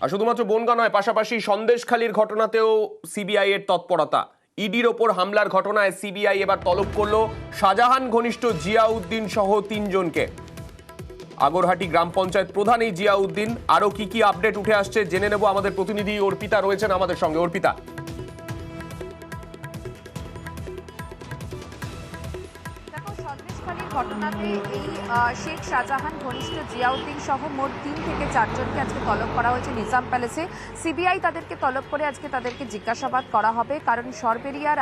আর শুধুমাত্র বনগাঁ নয়, পাশাপাশি সন্দেশখালীর ঘটনাতেও সিবিআই এর তৎপরতা। ইডির ওপর হামলার ঘটনায় সিবিআই এবার তলব করলো শাহজাহান ঘনিষ্ঠ জিয়াউদ্দিন সহ 3 জনকে। আগরহাটি গ্রাম পঞ্চায়েত প্রধান এই জিয়াউদ্দিন। আরো কি কি আপডেট উঠে আসছে জেনে নেব। আমাদের প্রতিনিধি অর্পিতা রয়েছেন আমাদের সঙ্গে। অর্পিতা, ঘটনাতে এই শেখ শাহজাহান ঘনিষ্ঠ জিয়াউদ্দিন সহ মোট 3 থেকে 4 জনকে আজকে তলব করা হয়েছে নিজাম প্যালেসে। সিবিআই তাদেরকে তলব করে আজকে তাদেরকে জিজ্ঞাসাবাদ করা হবে, কারণ সরবেরিয়ার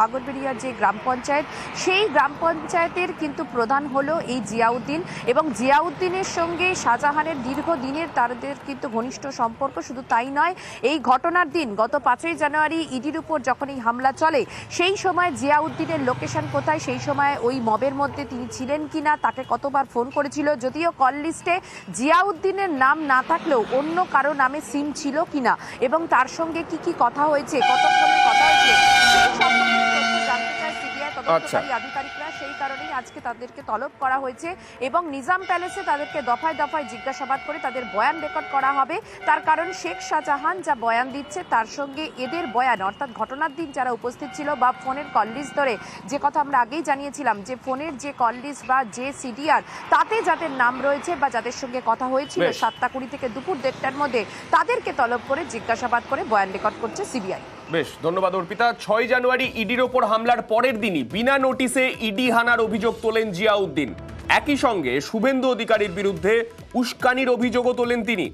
আগরবেরিয়ার যে গ্রাম পঞ্চায়েত, সেই গ্রাম পঞ্চায়েতের কিন্তু প্রধান হলো এই জিয়াউদ্দিন, এবং জিয়াউদ্দিনের সঙ্গে শাহজাহানের দীর্ঘদিনের তাদের কিন্তু ঘনিষ্ঠ সম্পর্ক। শুধু তাই নয়, এই ঘটনার দিন গত 5ই জানুয়ারি ইডির উপর যখন এই হামলা চলে, সেই সময় জিয়াউদ্দিনের লোকেশন কোথায়, সেই সময় ওই মবের মধ্যে তিনি ছিলেন কিনা, তাকে কতবার ফোন করেছিল, যদিও কল লিস্টে জিয়াউদ্দিনের নাম না থাকলেও অন্য কারো নামে সিম ছিল কিনা, এবং তার সঙ্গে কি কি কথা হয়েছে, কতক্ষণের কথা হয়েছে, সেই সম্পর্কে তথ্য জানতে চায় সিবিআই তদন্তকারী আধিকারিকরা। সেই কারণেই আজকে তাদেরকে তলব করা হয়েছে এবং নিজাম প্যালেসে তাদেরকে দফায় দফায় জিজ্ঞাসাবাদ করে তাদের বয়ান রেকর্ড করা হবে। তার কারণ শেখ শাহজাহান যা বয়ান দিচ্ছে তার সঙ্গে এদের বয়ান, অর্থাৎ ঘটনার দিন যারা উপস্থিত ছিল বা ফোনের কল লিস্ট ধরে যে কথা আমরা আগেই জানিয়েছিলাম, যে ফোনের যে কল লিস্ট বা যে সিডিআর, তাতে যাদের নাম রয়েছে বা যাদের সঙ্গে কথা হয়েছিল 7টা 20 থেকে দুপুর 1:30টার মধ্যে, তাদেরকে তলব করে জিজ্ঞাসাবাদ করে বয়ান রেকর্ড করছে সিবিআই। বেশ, ধন্যবাদ অর্পিতা। 6 জানুয়ারি ইডির ওপর হামলার পরের দিনই বিনা নোটিশে ইডি হানার অভিযোগ তোলেন জিয়াউদ্দিন। একই সঙ্গে শুভেন্দু অধিকারীর বিরুদ্ধে উস্কানির অভিযোগও তোলেন তিনি।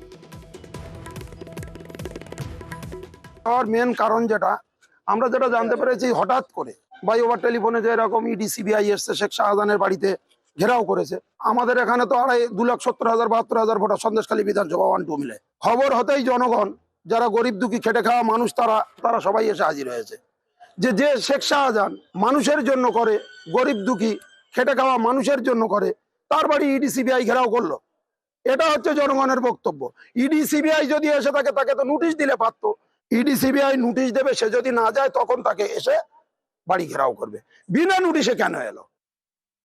আর মেন কারণ যেটা আমরা জানতে পেরেছি, হঠাৎ করে বাই ওভার টেলিফোনে যে এরকম ইডি সিবিআই এসছে শেখ শাহজাহানের বাড়িতে ঘেরাও করেছে। আমাদের এখানে তো 2,70,000 72,000 ভোটার সন্দেশখালী বিধানসভা 1-2 মিলে। খবর হতেই জনগণ, যারা গরিব দুঃখী খেটে খাওয়া মানুষ, তারা সবাই এসে হাজির হয়েছে। যে শেখ শাহজাহান মানুষের জন্য করে, গরিব দুঃখী খেটে খাওয়া মানুষের জন্য করে, তার বাড়ি ইডি সিবিআই ঘেরাও করলো। এটা হচ্ছে জনগণের বক্তব্য। ইডি সিবিআই যদি এসে থাকে, তাকে তো নোটিশ দিলে পারতো। ইডি সিবিআই নোটিশ দেবে, সে যদি না যায় তখন তাকে এসে বাড়ি ঘেরাও করবে। বিনা নোটিশে কেন এলো?